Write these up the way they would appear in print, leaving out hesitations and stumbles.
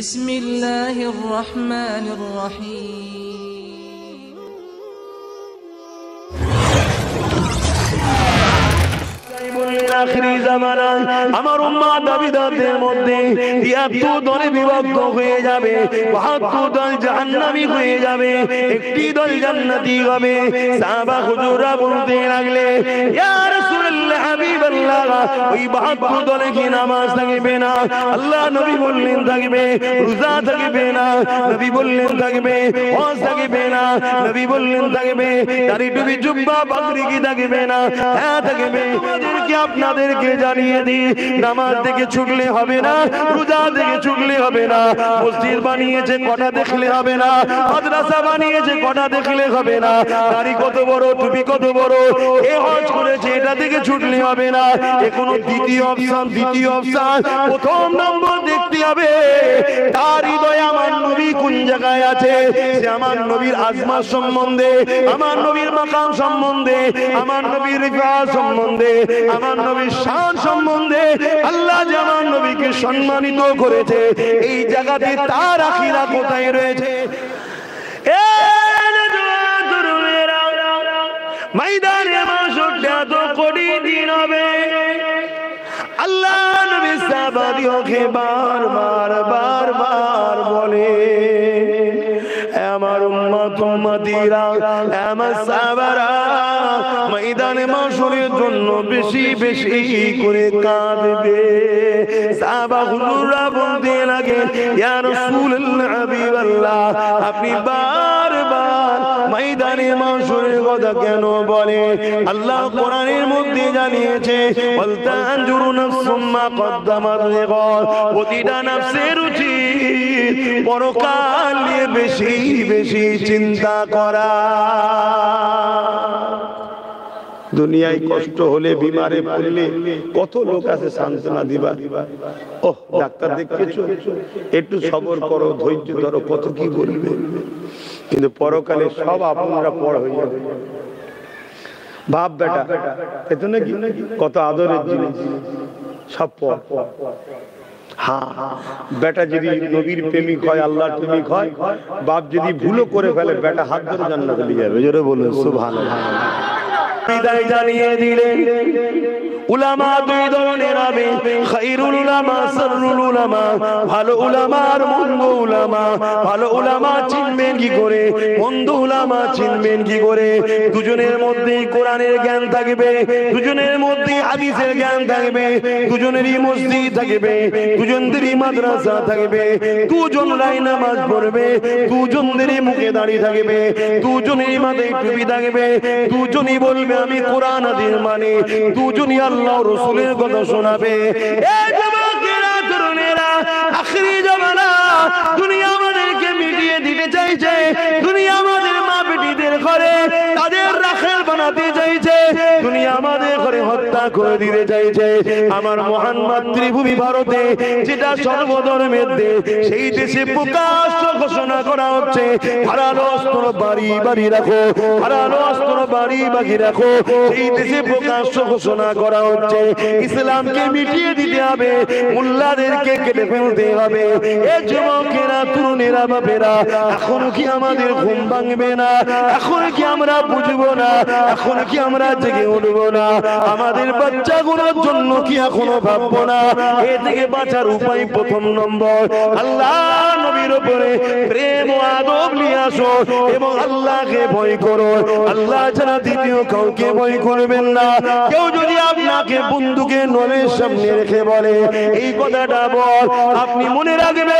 بسم الله الرحمن الرحيم আখিরি জামানা আমার উম্মাত দাবিদারদের মধ্যে ৭৩ দলে বিভক্ত হয়ে যাবে, ৭২ দল জাহান্নামী হয়ে যাবে, একটি দল জান্নাতি হবে। সাহাবা হুজুররা বলতে লাগলে, ইয়া রাসূলুল্লাহ হাবিবাল্লাহ, ওই ৭২ দলে কি নামাজ থাকবে না? আল্লাহ নবী বললেন থাকবে। রোজা থাকবে না? নবী বললেন থাকবে। হজ থাকবে না? নবী বললেন থাকবে। দাড়ি টুপি জুব্বা পাগড়ি কি থাকবে না? হ্যাঁ থাকবে। আমাদেরকে আপনাদেরকে জানিয়ে দিই, নামাজ থেকে ছুটলে হবে না, রোজা থেকে ছুটলে হবে না, মসজিদ বানিয়েছে কটা দেখলে হবে না, মাদ্রাসা বানিয়েছে কটা দেখলে হবে না, দাড়ি কত বড় টুপি কত বড় এ হজ করেছে এটা থেকে ছুটলে হবে না। এ কোনো দ্বিতীয় অপশন, প্রথম নম্বর দেখতে হবে তার হৃদয়ে আমার নবী কোন জায়গায় আছে। সে আমার নবীর আজমাত সম্বন্ধে, আমার নবীর মাকাম সম্বন্ধে, আমার নবীর রিফাত সম্বন্ধে, আমার নবীর শান সম্বন্ধে, আল্লাহ যে আমার নবীকে সম্মানিত করেছে এই জায়গাতে তার আখিরা কোথায় রয়েছে। ময়দানে মাশহুরে এত কোটি দিন হবে, আল্লাহ নবী সাহাবাদিওকে বারবার বলে, আমার উম্মত উম্মতিরা, আমার সাহাবারা ময়দানে মাশহুরের জন্য বেশি বেশি করে কাঁদবে। সাহাবা হুজুররা বলতে লাগে, ইয়া রাসূলুল্লাহ হাবিবাল্লাহ, আপনি বারবার ময়দানে মাশহুরের কথা কেন বলে? আল্লাহ কোরআনের মধ্যে জানিয়েছে, ওয়াল তানজুরু নাফসুম মা কদ্দামাত লিগাদ, প্রতিটা নফসের উচিত পরকাল নিয়ে বেশি বেশি চিন্তা করা। দুনিয়ায় কষ্ট হলে, বিমারে পড়লে কত লোক আছে সান্ত্বনা দিবার, ওহ ডাক্তার দেখেছো, একটু সবর করো, ধৈর্য ধরো, কত কি বলবে। কিন্তু পরকালে সব আপনারা পর হয়ে যাবে। বাপ বেটা এতো নাকি কত আদরের জিনিস, সব পর। হ্যাঁ, বেটা যদি নবীর প্রেমিক হয়, আল্লাহর প্রেমিক হয়, বাপ যদি ভুলও করে ফেলে, বেটা হাত ধরে জান্নাতে নিয়ে যাবে। জোরে বলুন সুবহানাল্লাহ। বিদায় জানিয়ে দিলেন, উলামা দুই ধরনের হবে, খায়রুল উলামা, শাররুল উলামা। ভালো উলামা আর মন্দ উলামা। ভালো উলামা চিনবেন কি করে, মন্দ উলামা চিনবেন কি করে? দুজনের মধ্যে কোরআনের জ্ঞান থাকবে, দুজনের মধ্যে হাদিসের জ্ঞান থাকবে, দুজনেরই মসজিদ থাকবে, দুজনেরই মাদ্রাসা থাকবে, দুজনেরই নামাজ পড়বে, দুজনেরই মুখে দাড়ি থাকবে, দুজনেরই মাথায় টুপি থাকবে, দুজনই বলবে আমি কোরআন হাদিস মানি, দুজনই আল্লাহ রাসূলের কথা শোনাবে। এই যুবকেরা, তরুণেরা, আখিরি জামানা দুনিয়া আমাদেরকে মিটিয়ে দিতে চাইছে, দুনিয়া আমাদের মা বেটিদের ঘরে তাদের রাখেল বানাতে চাইছে, দুনিয়া আমাদের ঘরে হত্যা করে দিতে চাইছে। আমার মহান মাতৃভূমি ভারতে, যেটা সর্বধর্মের দেশ, সেই দেশে প্রকাশ্য ঘোষণা করা হচ্ছে, হারালো অস্ত্র বাড়ি বাড়ি রাখো, হারালো অস্ত্র বাড়ি বাড়ি রাখো। সেই দেশে প্রকাশ্য ঘোষণা করা হচ্ছে ইসলামকে মিটিয়ে দিতে হবে, মুল্লাদেরকে কেটে ফেলতে হবে। এ যুবকেরা, তরুণেরা, বাপেরা, এখন কি আমাদের ঘুম ভাঙবে না? এখন কি আমরা বুঝবো না? এখন কি আমরা জেগে উঠবো না? আমাদের বাচ্চাগুলোর জন্য কি এখনো ভাববো না? এ থেকে বাঁচার উপায় প্রথম নম্বর, আল্লাহ নবীর উপরে প্রেম ও আদব নিয়ে আসো এবং আল্লাহকে ভয় করো। আল্লাহ ছাড়া দ্বিতীয় কাউকে ভয় করবেন না। কেউ যদি আপনাকে বন্ধুকে নলের সামনে রেখে বলে এই কথাটা বল, আপনি মনে রাখবে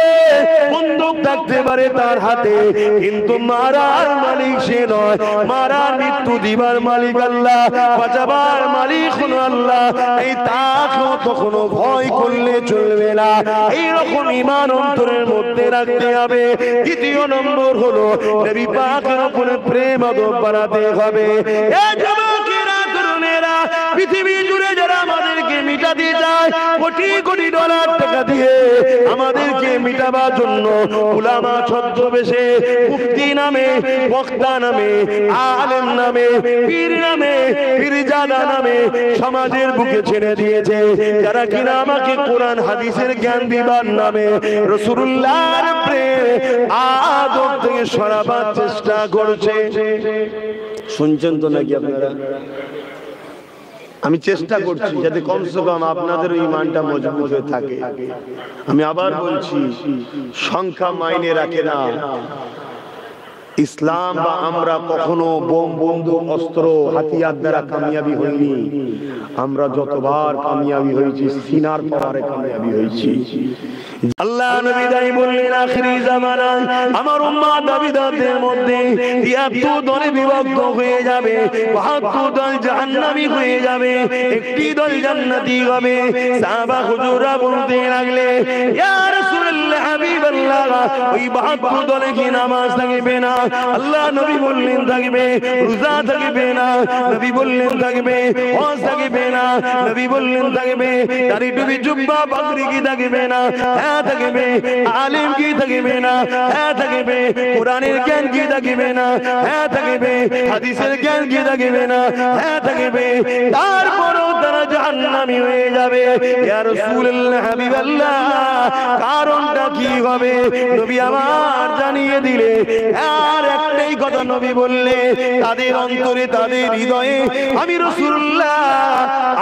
বন্দুক থাকতে পারে তার হাতে, কিন্তু মারার মালিক সে নয়, মারার মৃত্যু দিবার মালিক আল্লাহ, বাঁচাবার মালিক হলো আল্লাহ। এই তাকেও তখনো ভয় করলে চলবে না। এইরকম ঈমান অন্তরের মধ্যে রাখতে হবে। দ্বিতীয় নম্বর হলো নবী পাকের উপরে প্রেম আদব বানাতে হবে। এ যুবকেরা, তরুণেরা, পৃথিবী জুড়ে যারা আমাদেরকে মিটাতে চায় কোটি কোটি ডলার টাকা দিয়ে আমাদেরকে মিটাবার জন্য উলামা ছদ্মবেশে, মুফতি নামে, বক্তা নামে, আলেম নামে, পীর নামে, পীরজাদা নামে সমাজের বুকে ছেড়ে দিয়েছে, যারা কিনা আমাকে কোরআন হাদিসের জ্ঞান দিবার নামে রাসূলুল্লাহর প্রেম আদব থেকে সরাবার চেষ্টা করছে। শুনছেন তো নাকি আপনারা? আমি চেষ্টা করছি যাতে কমসে কম আপনাদের ইমানটা মজবুত হয়ে থাকে। আমি আবার বলছি, সংখ্যা মাইনে রাখে না। ইসলাম বা আমরা কখনো বোম, বন্দুক, অস্ত্র, হাতিয়ার দ্বারা কামিয়াবি হইনি। আমরা যতবার কামিয়াবি হয়েছি সিনার পাওয়ারে কামিয়াবি হয়েছি। আল্লাহ নবী তাই বললেন, আখিরি জামানায় আমার উম্মাত দাবিদারদের মধ্যে ৭৩ দলে বিভক্ত হয়ে যাবে, ৭২ দল জাহান্নামী হয়ে যাবে, একটি দল জান্নাতি হবে। সাহাবা হুজুররা বলতে লাগলে, ইয়া রাসূলুল্লাহ, হাবিবাল্লাহ, ওই ৭২ দলে কি নামাজ থাকবে না? আল্লাহ নবী বললেন থাকবে। রোজা থাকবে না? নবী বললেন থাকবে। হজ থাকবে না? নবী বললেন থাকবে। দাড়ি টুপি জুব্বা পাগড়ি কি থাকবে না? হ্যাঁ থাকবে। আলেম কি থাকবে না? হ্যাঁ থাকবে। কোরআনের জ্ঞান কি থাকবে না? হ্যাঁ থাকবে। হাদিসের জ্ঞান কি থাকবে না? হ্যাঁ থাকবে। তারপরও তারা জাহান্নামী হয়ে যাবে। ইয়া রাসূলুল্লাহ, হাবিবাল্লাহ, কারণটা কি হবে? নবী আমার জানিয়ে দিলে। আর একটাই কথা নবী বললে, তাদের অন্তরে, তাদের হৃদয়ে আমি রাসূলুল্লাহ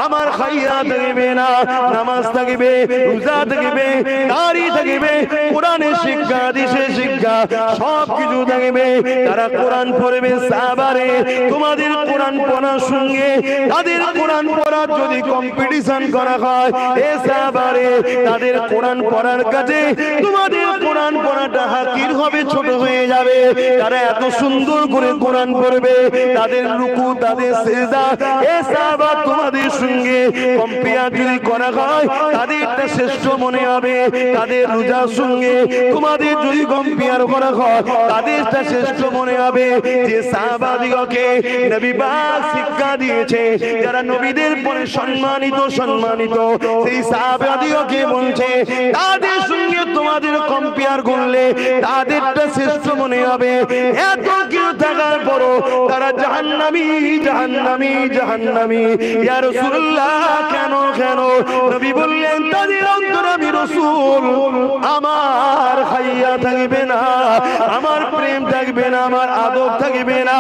আমার খাইয়া থাকবে না, নামাজ থাকবে, রোজা থাকবে, দাড়ি থাকবে, কোরআনের শিক্ষা, হাদিসের শিক্ষা সব কিছু থাকবে। তারা কোরআন পড়বে। সাহাবারে, তোমাদের কোরআন পড়ার সঙ্গে তাদের কোরআন পড়ার যদি কম্পিটিশন করা হয়, এ সাহাবারে, তাদের কোরআন পড়ার কাছে তোমাদের কোরআন পড়াটা হাকির হবে, ছোট হয়ে যাবে। তারা এত সুন্দর করে কোরআন পড়বে, তাদের রুকু, তাদের সিজদা, এ সাহাবা তোমাদের সঙ্গে কম্পেয়ার যদি করা হয়, তাদেরটা শ্রেষ্ঠ মনে হবে। তাদের রোজার সঙ্গে তোমাদের যদি কম্পেয়ার করা হয়, তাদেরটা শ্রেষ্ঠ মনে হবে। যে সাহাবাদিগকে নবী পাক শিক্ষা দিয়েছে, যারা নবীদের পরে সম্মানিত, সেই সাহাবাদিগকে বলছে, তাদের সঙ্গে তোমাদের কম্পেয়ার করলে তাদেরটা শ্রেষ্ঠ মনে হবে। এত কিছু থাকার পরও তারা জাহান্নামী, জাহান্নামী, জাহান্নামী। ইয়া রাসূলুল্লাহ, কেন কেন? নবী বললেন, তাদের অন্তরে আমি রাসূল আমার খাইয়া থাকবে না, আমার প্রেম থাকবে না, আমার আদব থাকবে না।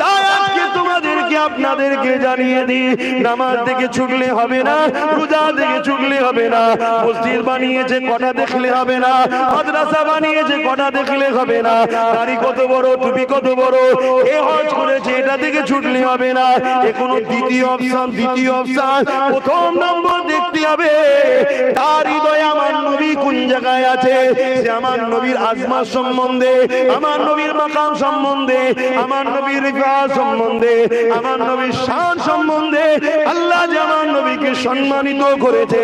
তাই আজকে তোমাদেরকে, আপনাদেরকে জানিয়ে দিই, নামাজ থেকে ছুটলে হবে না, রোজা থেকে ছুটলে হবে না, মসজিদ বানিয়েছে কটা দেখলে হবে না, মাদ্রাসা বানিয়েছে কটা দেখলে হবে না, দাড়ি কত বড়, টুপি কত বড়, এ হজ করেছে এটা থেকে ছুটলে হবে না। এ কোনো দ্বিতীয় অপশন, দ্বিতীয় অপশন, প্রথম নম্বর দেখতে হবে তার হৃদয়ে আমার নবী কোন জায়গায় আছে। সে আমার নবীর আজমাত সম্বন্ধে, আমার নবীর মাকাম সম্বন্ধে, আমার নবীর রিফাত সম্বন্ধে, আমার নবীর শান সম্বন্ধে, আল্লাহ যে আমার নবীকে সম্মানিত করেছে,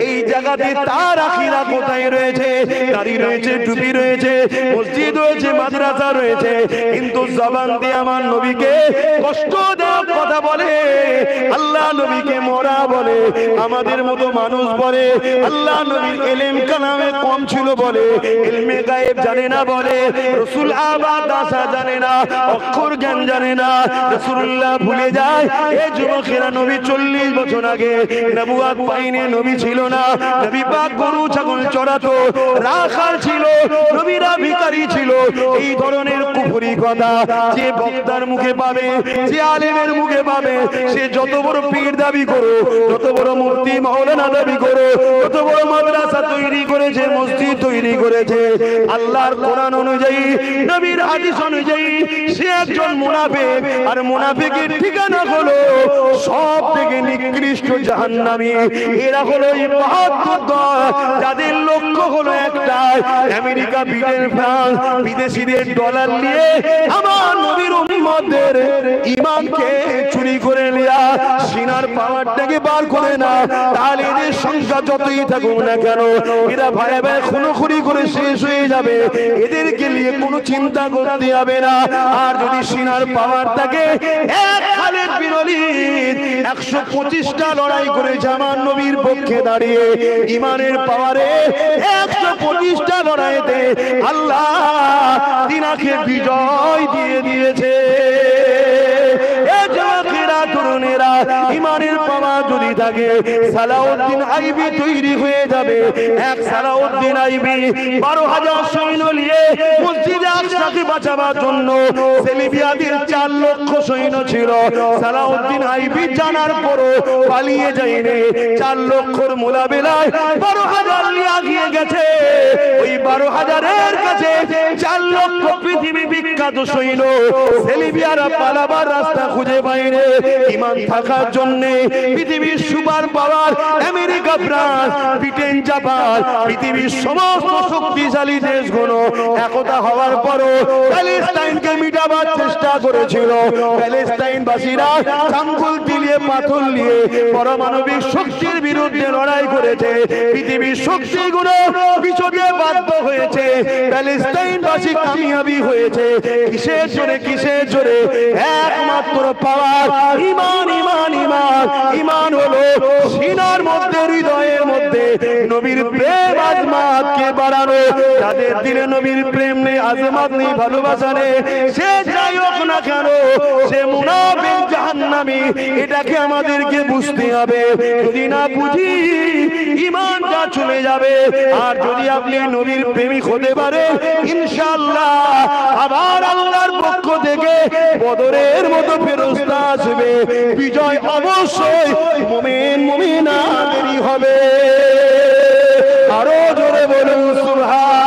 এই জায়গাতে তার আখিরা কোথায় রয়েছে? দাড়ি রয়েছে, টুপি রয়েছে, মসজিদ রয়েছে, মাদ্রাসা রয়েছে, কিন্তু জবান দিয়ে আমার নবীকে কষ্ট দেওয়ার কথা বলে, আল্লাহ নবীকে মরা বলে, আমাদের মতো মানুষ বলে, আল্লাহ নবীর ইলম কালামে কম ছিল বলে, ইলমে গায়েব জানে না বলে, রাসূল আবাদ আসা জানে না, অক্ষর জ্ঞান জানে না, রাসূলুল্লাহ ভুলে যায়। এই যুবকেরা নবী 40 বছর আগে নবুয়ত পায়নি, নবী ছিল না, নবী পাক গরু ছাগল চড়াতো, রাখাল ছিল, নবীরা ভিখারি ছিল। এই ধরনের কুফরি কথা যে বক্তার মুখে পাবে, যে আলেমের মুখে পাবে, সে যত বড় পীর দাবি করো, যত বড় মুফতি মাওলানা দাবি করো, যত বড় মাদ্রাসা তৈরি করেছে, মসজিদ তৈরি করেছে, আল্লাহর কোরআন অনুযায়ী, নবীর হাদিস অনুযায়ী, সে একজন মুনাফিক। আর মুনাফিকের ঠিকানা হলো সব থেকে নিকৃষ্ট জাহান্নামী। এরা হলো এই ৭২ দল, যাদের লক্ষ্য হলো একটাই, আমেরিকা, ব্রিটেন, ফ্রান্স, বিদেশিদের ডলার নিয়ে আমার নবীর উম্মত মুহাম্মাদের ঈমানকে চুরি করে নেয়া, সিনার পাওয়ারটাকে বার করে না, তাহলে এদের সংখ্যা যতই থাকুক না কেন এরা ভাই ভাই খুনোখুনি করে শেষ হয়ে যাবে, এদেরকে নিয়ে কোনো চিন্তা করতে হবে না। আর যদি সিনার পাওয়ার থাকে, এক খালিদ বিন ওলীদ 125টা লড়াই করে জামান নবীর পক্ষে দাঁড়িয়ে ঈমানের পাওয়ারে 125টা লড়াইতে আল্লাহ তিনাকে বিজয় দিয়ে দিয়েছে। ঈমানের পাওয়ার যদি থাকে, সালাউদ্দিন আইবি তৈরি হয়ে যাবে। এক সালাউদ্দিন আইবি 12,000 সৈন্য নিয়ে মসজিদে আকসাকে বাঁচাবার জন্য, সেলিবিয়াদের 4 লক্ষ সৈন্য ছিল। সালাউদ্দিন আইবি জানার পরও পালিয়ে যায়নি। 4 লক্ষর মোলাবেলায় 12,000 নিয়ে আগিয়ে গেছে। ওই 12,000-এর কাছে 4 লক্ষ পৃথিবী বিখ্যাত সৈন্য। সেলিবিয়ারা পালাবার রাস্তা খুঁজে পায়নি। ঈমান থাকার জন্য পৃথিবীর super power America, France, Britain, Japan, পৃথিবীর সমস্ত শক্তিশালী দেশগুলো একতা হওয়ার পরও প্যালেস্টাইনকে মিটাবার চেষ্টা করেছিল। প্যালেস্টাইনবাসীরা চাঙ্গুল দিয়ে পাথর নিয়ে পারমাণবিক শক্তির বিরুদ্ধে লড়াই করেছে। পৃথিবীর শক্তিগুলো পিছনে বাধ্য হয়েছে, প্যালেস্টাইনবাসী কামিয়াবি হয়েছে। কিসের জোরে? কিসের জোরে? একমাত্র পাওয়ার ঈমান, ঈমান, ঈমান। ঈমান হলো সিনার মধ্যে, হৃদয়ের মধ্যে নবীর প্রেম আজমাতকে বাড়ানো। যাদের দিলে নবীর প্রেম নেই, আজমাত নেই, ভালোবাসা নেই, সে যাই হোক না কেন সে মুনাফিক, জাহান্নামী। এটাকে আমাদেরকে বুঝতে হবে। যদি না বুঝি ঈমানটা চলে যাবে। আর যদি আপনি নবীর প্রেমিক হতে পারে, ইনশাআল্লাহ আবার আল্লাহর পক্ষ থেকে বদরের মতো ফেরেশতা আসবে। বিজয় অবশ্যই মুমিন মুমিনাদেরই হবে। আরো জোরে বলুন সুবহান।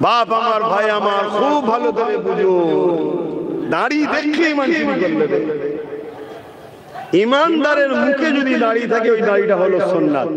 বাপ আমার, ভাই আমার, খুব ভালো করে বুঝো। দাড়ি দেখলে ঈমান চুরি করবে। ঈমানদারের মুখে যদি দাড়ি থাকে, ওই দাড়িটা হলো সুন্নাত।